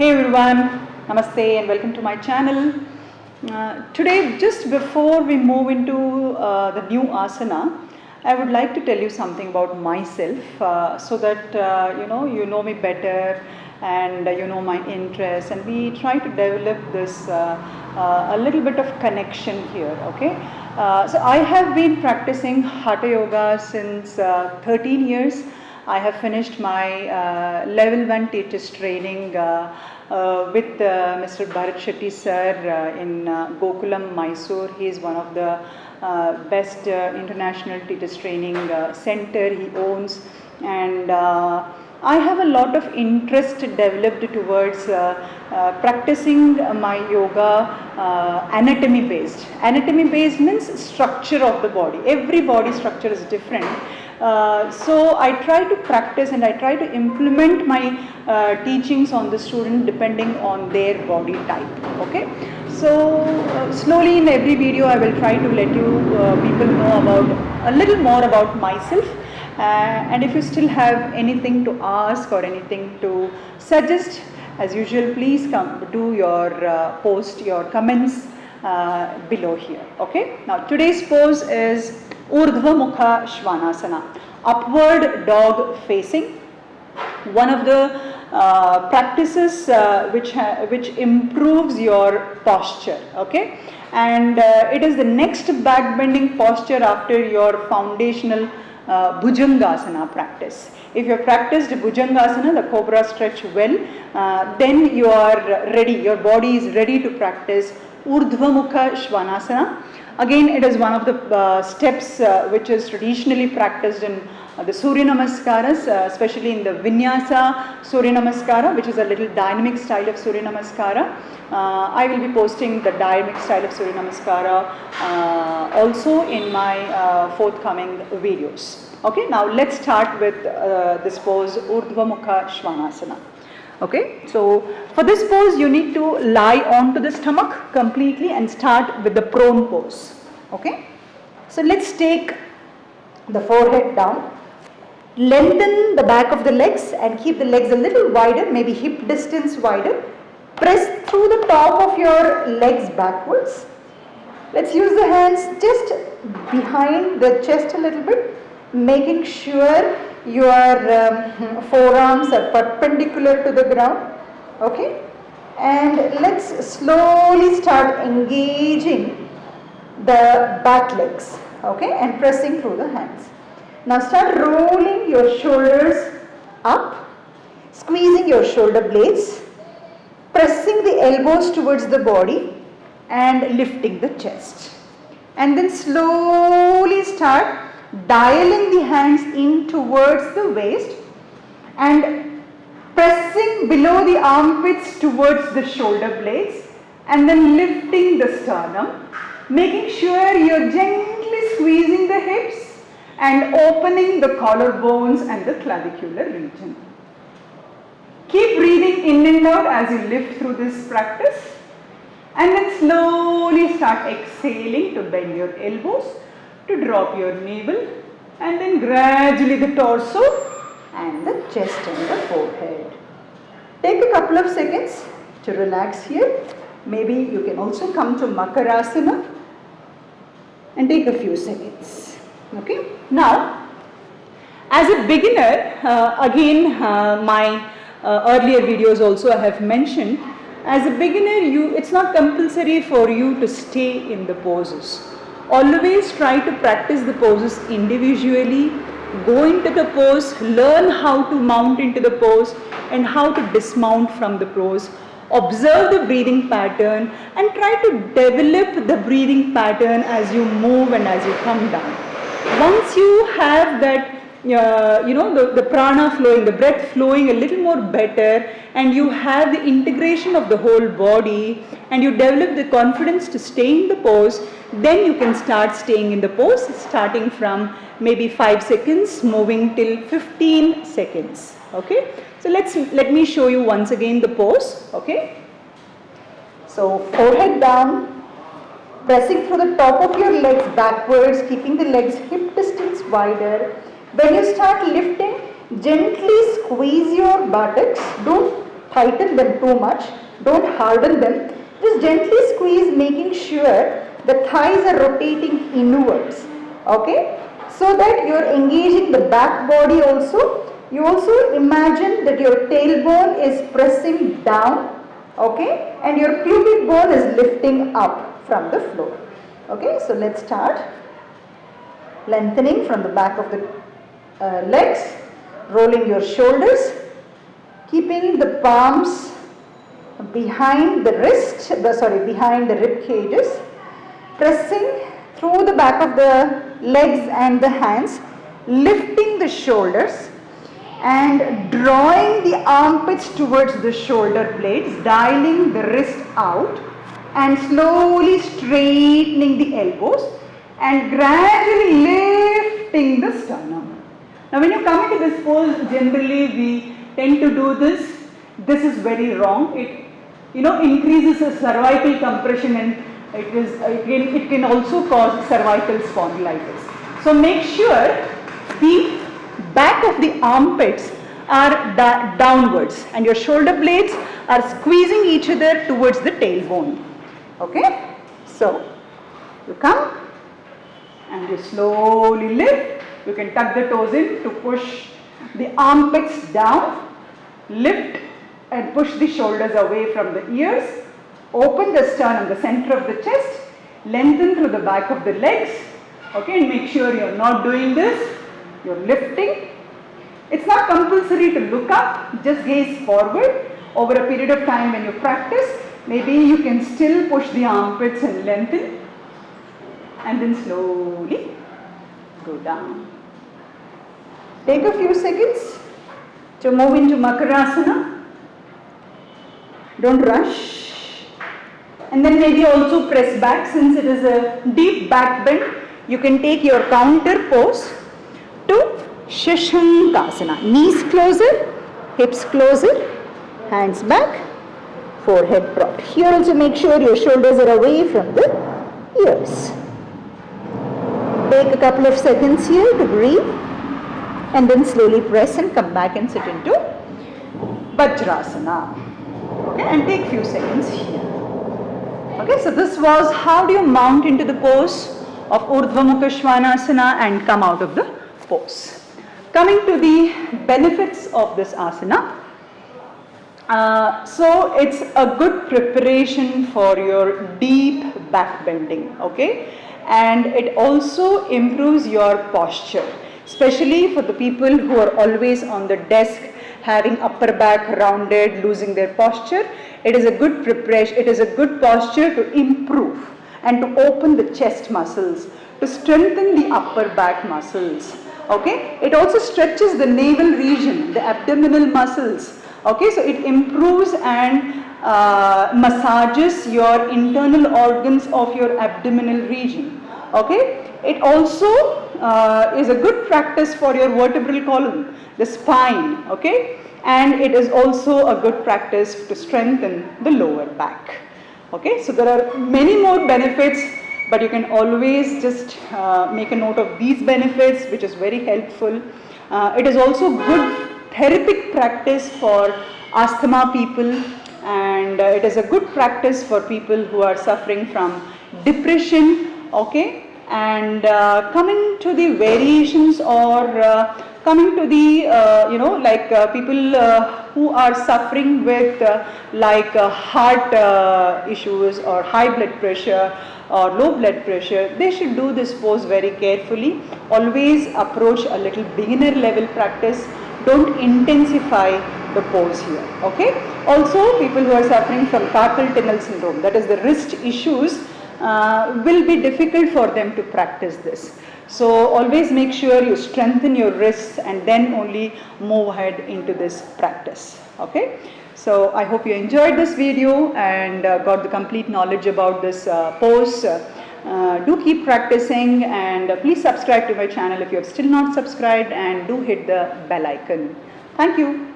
Hey everyone, Namaste and welcome to my channel. Today, just before we move into the new asana, I would like to tell you something about myself so that you know me better and you know my interests, and we try to develop this a little bit of connection here. Okay, so I have been practicing Hatha Yoga since 13 years. I have finished my level 1 teacher's training with Mr. Bharat Shetty sir in Gokulam, Mysore. He is one of the best international teachers training center he owns, and I have a lot of interest developed towards practicing my yoga anatomy based. Anatomy based means structure of the body. Every body structure is different. So I try to practice and I try to implement my teachings on the student depending on their body type. Okay, so slowly in every video I will try to let you people know about a little more about myself. And if you still have anything to ask or anything to suggest, as usual, please come do your post your comments below here. Okay, now today's pose is Urdhva Mukha Shvanasana, upward dog facing. One of the practices which improves your posture. Okay, and it is the next back bending posture after your foundational Bhujangasana practice. If you have practiced Bhujangasana, the cobra stretch well, then you are ready, your body is ready to practice Urdhva Mukha Shvanasana. Again, it is one of the steps which is traditionally practiced in the Surya Namaskaras, especially in the Vinyasa Surya Namaskara, which is a little dynamic style of Surya Namaskara. I will be posting the dynamic style of Surya Namaskara also in my forthcoming videos. Okay, now let's start with this pose Urdhva Mukha Shvanasana. Okay, so for this pose you need to lie onto the stomach completely and start with the prone pose. Okay, so let's take the forehead down, lengthen the back of the legs and keep the legs a little wider, maybe hip distance wider. Press through the top of your legs backwards. Let's use the hands just behind the chest a little bit, making sure your forearms are perpendicular to the ground. Okay, and let's slowly start engaging the back legs. Okay, and pressing through the hands. Now start rolling your shoulders up, squeezing your shoulder blades, pressing the elbows towards the body and lifting the chest. And then slowly start dialing the hands in towards the waist and pressing below the armpits towards the shoulder blades, and then lifting the sternum, making sure you're gently squeezing the hips and opening the collarbones and the clavicular region. Keep breathing in and out as you lift through this practice, and then slowly start exhaling to bend your elbows, to drop your navel, and then gradually the torso and the chest and the forehead. Take a couple of seconds to relax here. Maybe you can also come to Makarasana and take a few seconds. Okay. Now, as a beginner, again my earlier videos also I have mentioned, as a beginner it's not compulsory for you to stay in the poses. Always try to practice the poses individually, go into the pose, learn how to mount into the pose and how to dismount from the pose. Observe the breathing pattern and try to develop the breathing pattern as you move and as you come down. Once you have that the prana flowing, the breath flowing a little more better, and you have the integration of the whole body and you develop the confidence to stay in the pose, then you can start staying in the pose, starting from maybe 5 seconds moving till 15 seconds. Okay, so let me show you once again the pose. Okay, so forehead down, pressing through the top of your legs backwards, keeping the legs hip distance wider. When you start lifting, gently squeeze your buttocks. Don't tighten them too much, don't harden them. Just gently squeeze, making sure the thighs are rotating inwards, okay? So that you are engaging the back body also. You also imagine that your tailbone is pressing down, okay? And your pubic bone is lifting up from the floor, okay? So let's start. Lengthening from the back of the legs, rolling your shoulders, keeping the palms behind the behind the rib cages, pressing through the back of the legs and the hands, lifting the shoulders and drawing the armpits towards the shoulder blades, dialing the wrist out and slowly straightening the elbows and gradually lifting the sternum. Now when you come into this pose, generally we tend to do this. This is very wrong. It increases the cervical compression and it can also cause cervical spondylitis. So make sure the back of the armpits are downwards and your shoulder blades are squeezing each other towards the tailbone. Okay? So you come and you slowly lift. You can tuck the toes in to push the armpits down, lift and push the shoulders away from the ears, open the sternum, the center of the chest, lengthen through the back of the legs, okay, and make sure you're not doing this, you're lifting. It's not compulsory to look up, just gaze forward. Over a period of time when you practice, maybe you can still push the armpits and lengthen and then slowly go down. Take a few seconds to move into Makarasana. Don't rush. And then maybe also press back. Since it is a deep back bend, you can take your counter pose to Shashankasana. Knees closer, hips closer, hands back, forehead propped. Here also make sure your shoulders are away from the ears. Take a couple of seconds here to breathe and then slowly press and come back and sit into Vajrasana. Okay, and take few seconds here. Okay, so this was how do you mount into the pose of Urdhva Mukha Svanasana and come out of the pose. Coming to the benefits of this asana. So it's a good preparation for your deep back bending, okay, and it also improves your posture, especially for the people who are always on the desk, having upper back rounded, losing their posture. It is a good preparation, it is a good posture to improve and to open the chest muscles, to strengthen the upper back muscles. Okay, it also stretches the navel region, the abdominal muscles. Okay, so it improves and massages your internal organs of your abdominal region. Okay, it also is a good practice for your vertebral column, the spine. Okay, and it is also a good practice to strengthen the lower back. Okay, so there are many more benefits, but you can always just make a note of these benefits, which is very helpful. It is also good therapeutic practice for asthma people, and it is a good practice for people who are suffering from depression. Okay, and coming to the variations or coming to the people who are suffering with heart issues or high blood pressure or low blood pressure, they should do this pose very carefully. Always approach a little beginner level practice. Don't intensify the pose here. Okay. Also, people who are suffering from carpal tunnel syndrome, that is the wrist issues, will be difficult for them to practice this. So always make sure you strengthen your wrists and then only move ahead into this practice. Okay. So I hope you enjoyed this video and got the complete knowledge about this pose. Do keep practicing, and please subscribe to my channel if you have still not subscribed, and do hit the bell icon. Thank you.